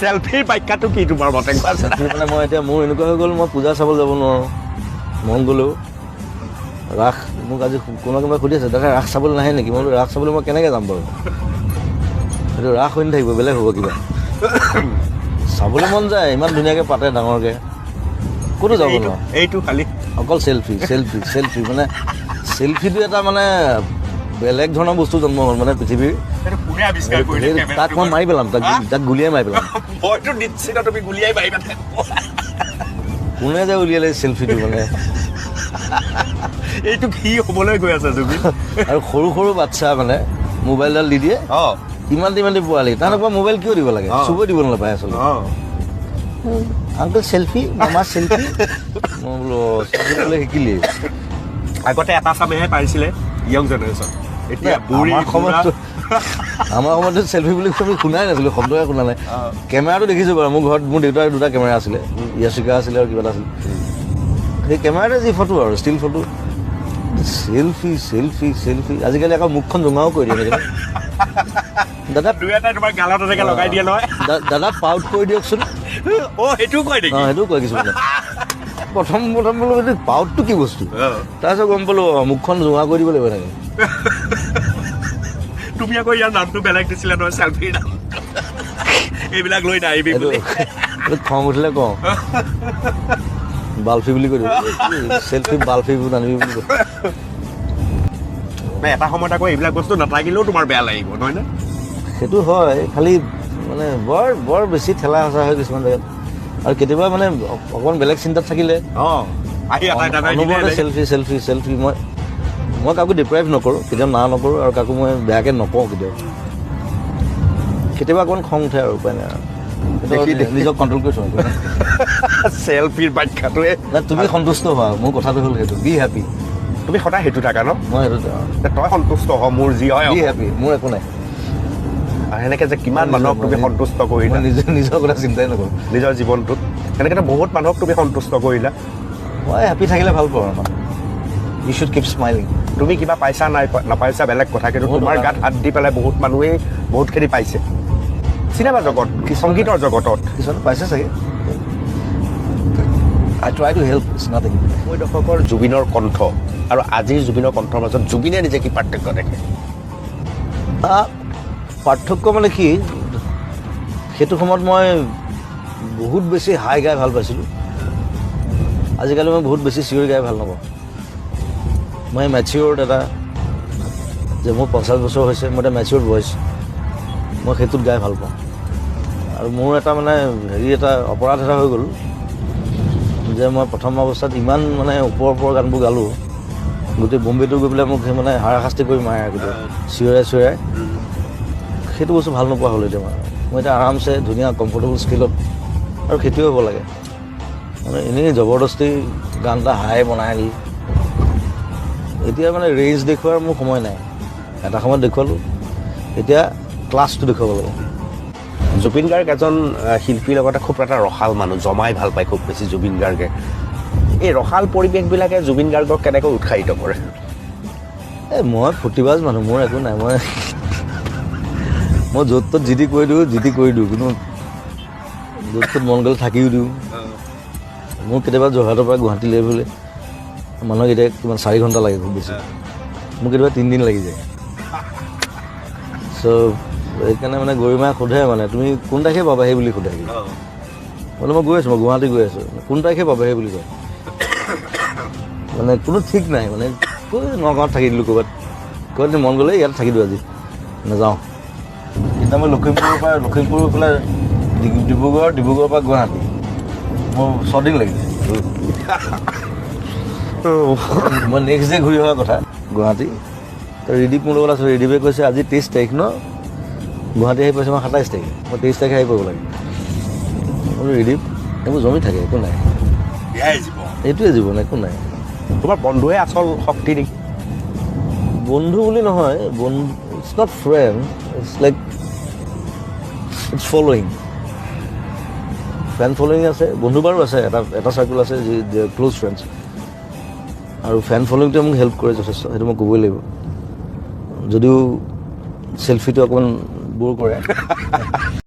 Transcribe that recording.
চেলফিৰ ব্যাখ্যাটো কি তোমাৰ মতে? মানে মই এতিয়া মোৰ এনেকুৱা হৈ গ'ল, মই পূজা চাবলৈ যাব নোৱাৰোঁ, মন গ'লেও। ৰাস মোক আজি কোনোবাই সুধি আছে, দাদা ৰাস চাবলৈ নাহে নেকি? মই বোলো ৰাস চাবলৈ মই কেনেকৈ যাম বাৰু? সেইটো ৰাস হৈ নাথাকিব, বেলেগ হ'ব কিবা। চাবলৈ মন যায়, ইমান ধুনীয়াকৈ পাতে ডাঙৰকৈ, ক'তো যাব নোৱাৰোঁ। এইটো খালি অকল চেলফি চেলফি চেলফি, মানে চেলফিটো এটা মানে বেলেগ ধৰণৰ বস্তু জন্ম হ'ল মানে পৃথিৱীৰ। তাক মই মাৰি পেলাম, তাক গুলিয়াই মাৰি পেলাম। মইতো নিশ্চিত তুমি গুলিয়াই মাৰিবা। কোনে যে উলিয়ালে চেলফিটো মানে। এইটো কি হ'বলৈ গৈ আছে জুবিন? আৰু সৰু সৰু বাচ্ছা মানে মোবাইলডাল দি দিয়ে, ইমান পোৱালি, তাহাঁতক পৰা মোবাইল কিয় দিব লাগে? চুব দিব নাপায় আচলতে। আংকল চেলফি, মামা চেলফি। মই বোলো চেলফি বোলে শিকিলি। আগতে এটা চামেহে পাৰিছিলে য়ং জেনেৰেশ্যন, এতিয়া আমাৰ সময়তো চেলফি বুলি আমি শুনাই নাছিলোঁ, শব্দই শুনা নাই। কেমেৰাটো দেখিছোঁ বাৰু, মোৰ ঘৰত মোৰ দেউতাৰ 2টা কেমেৰা আছিলে, ইয়াচিকা আছিলে আৰু কিবা এটা আছিলে। সেই কেমেৰাতে যি ফটো আৰু still photo, selfie selfie selfie. আজিকালি আকৌ মুখখন জোঙাও কৰি দিয়ে। দাদা তোমাৰ গালত এনেকৈ লগাই দিয়ে নহয়, দাদা পাউট কৰি দিয়কচোন। সেইটোও কয় নেকি? সেইটোও কয় কিছুমানে। প্ৰথম বোলো পাউটটো কি বস্তু, তাৰপিছত গম পালোঁ মুখখন জোঙা কৰি দিব লাগিব এনেকৈ। তুমি আকৌ ইয়াৰ নামটো বেলেগ দিছিলে নহয়, চেলফিৰ নাম। এইবিলাক লৈ নাহিবি বুলি খং উঠিলে কওঁ, বাল্ফি বুলি কৈ দিওঁ, চেলফি বাল্ফি নানিবি বুলি কয়। এটা সময়ত আকৌ এইবিলাক বস্তু নাথাকিলেও তোমাৰ বেয়া লাগিব, নহয় নে? সেইটো হয়, খালি মানে বৰ বেছি ঠেলা হেঁচা হয় কিছুমান জেগাত। আৰু কেতিয়াবা মানে অকণমান বেলেগ চিন্তাত থাকিলে চেলফি চেলফি চেলফি। মই কাকো ডিপ্ৰাইভ নকৰোঁ, কেতিয়াও নকৰোঁ, আৰু কাকো মই বেয়াকৈ নকওঁ কেতিয়াও। কেতিয়াবা অকণমান খং উঠে আৰু উপায় নাই আৰু, নিজক কণ্ট্ৰল কৰি থওঁ। চেলফিৰ ব্যাখ্যাটোৱে তুমি সন্তুষ্ট হোৱা, মোৰ কথাটো হ'ল সেইটো, বি হেপী। তুমি সদায় সেইটো থাকা ন? মই সেইটো, তই সন্তুষ্ট হ, মোৰ যি হয় বি হেপী, মোৰ একো নাই। সেনেকৈ যে কিমান মানুহক তুমি সন্তুষ্ট কৰিলা, নিজৰ কথা চিন্তাই নকৰোঁ নিজৰ জীৱনটোত। সেনেকৈতো বহুত মানুহক তুমি সন্তুষ্ট কৰিলা। মই হেপী থাকিলে ভাল পাওঁ আৰু। You should keep smiling. তুমি কিবা পাইছা নাপাইছা বেলেগ কথা, কিন্তু তোমাৰ গাত হাত দি পেলাই বহুত মানুহেই বহুতখিনি পাইছে। চিনেমা জগত, সংগীতৰ জগতত কিছুমান পাইছে চাগে। I try to help, it's nothing. 90 দশকৰ জুবিনৰ কণ্ঠ আৰু আজিৰ জুবিনৰ কণ্ঠৰ মাজত জুবিনে নিজে কি পাৰ্থক্য দেখে? পাৰ্থক্য মানে কি, সেইটো সময়ত মই বহুত বেছি হাই গাই ভাল পাইছিলোঁ। আজিকালি মই বহুত বেছি চিঞৰি গাই ভাল নাপাওঁ। মই মেচিয়ৰ্ড এটা, যে মোৰ 50 বছৰ হৈছে, মোৰ এটা মেচিয়ৰ্ড ভইচ, মই সেইটোত গাই ভাল পাওঁ। আৰু মোৰ এটা মানে এটা অপৰাধ এটা হৈ গ'ল, যে মই প্ৰথম অৱস্থাত ইমান মানে ওপৰৰ গানবোৰ গালোঁ, গোটেই বম্বেটো গৈ পেলাই মোক সেই মানে হাৰাশাস্তি কৰি মাৰে গোটেই চিঞৰাই। সেইটো বস্তু ভাল নোপোৱা হ'ল এতিয়া। মই এতিয়া আৰামছে ধুনীয়া কমফৰ্টেবল স্কিলত, আৰু সেইটোৱে হ'ব লাগে। মানে এনেই জবৰদস্তি গান এটা হাই বনাই দি এতিয়া মানে ৰেঞ্জ দেখুওৱাৰ মোৰ সময় নাই। এটা সময়ত দেখুৱালোঁ, এতিয়া ক্লাছটো দেখুৱাব লাগে। জুবিন গাৰ্গ এজন শিল্পীৰ লগতে খুব এটা ৰসাল মানুহ, জমাই ভাল পায় খুব বেছি জুবিন গাৰ্গে। এই ৰসাল পৰিৱেশবিলাকে জুবিন গাৰ্গক কেনেকৈ উৎসাহিত কৰে? মই ফূৰ্তিবাজ মানুহ, মোৰ একো নাই। মই য'ত ত'ত যি টি কৰি দিওঁ, কিন্তু য'ত ত'ত মন গ'লে থাকিও দিওঁ। মোৰ কেতিয়াবা যোৰহাটৰ পৰা গুৱাহাটীলৈ বোলে মানুহক এতিয়া কিমান 4 ঘণ্টা লাগে খুব বেছি, মোৰ কেতিয়াবা 3 দিন লাগি যায়। চ' সেইকাৰণে মানে গৰিমাই সোধে, মানে তুমি কোন তাৰিখে পাবাহি বুলি সোধে। বোলে মই গৈ আছোঁ, মই গুৱাহাটী গৈ আছোঁ, কোন তাৰিখে পাবাহি বুলি কয়। মানে কোনো ঠিক নাই, মানে নগাঁৱত থাকি দিলোঁ ক'ৰবাত মন গ'লে ইয়াত থাকি দিওঁ, আজি নাযাওঁ। এতিয়া মই লখিমপুৰৰ পৰা ডিব্ৰুগড়ৰ পৰা গুৱাহাটী মোৰ 6 দিন লাগিছে। মই নেক্সট ডে ঘূৰি অহা কথা গুৱাহাটী। ৰিদীপ মোৰ লগত আছোঁ, ৰিদীপে কৈছে আজি 23 তাৰিখ ন, গুৱাহাটী আহি পাইছোঁ মই 27 তাৰিখ, মই 23 তাৰিখে আহি পাব লাগে। বোলো ৰিদীপ এইবোৰ জমি থাকে, একো নাই, এইটোৱে জীৱন, একো নাই। তোমাৰ বন্ধুৱে আচল শক্তি নেকি? বন্ধু বুলি নহয়, it's not friend, it's like it's following. Friend following আছে, বন্ধু বাৰু আছে, এটা চাৰ্কুল আছে যি ক্ল'জ ফ্ৰেণ্ডছ, আৰু ফ্ৰেণ্ড ফলোয়িংটোৱে মোক হেল্প কৰে যথেষ্ট, সেইটো মই ক'বই লাগিব। যদিও চেলফিটো অকণমান বোৰ কৰে।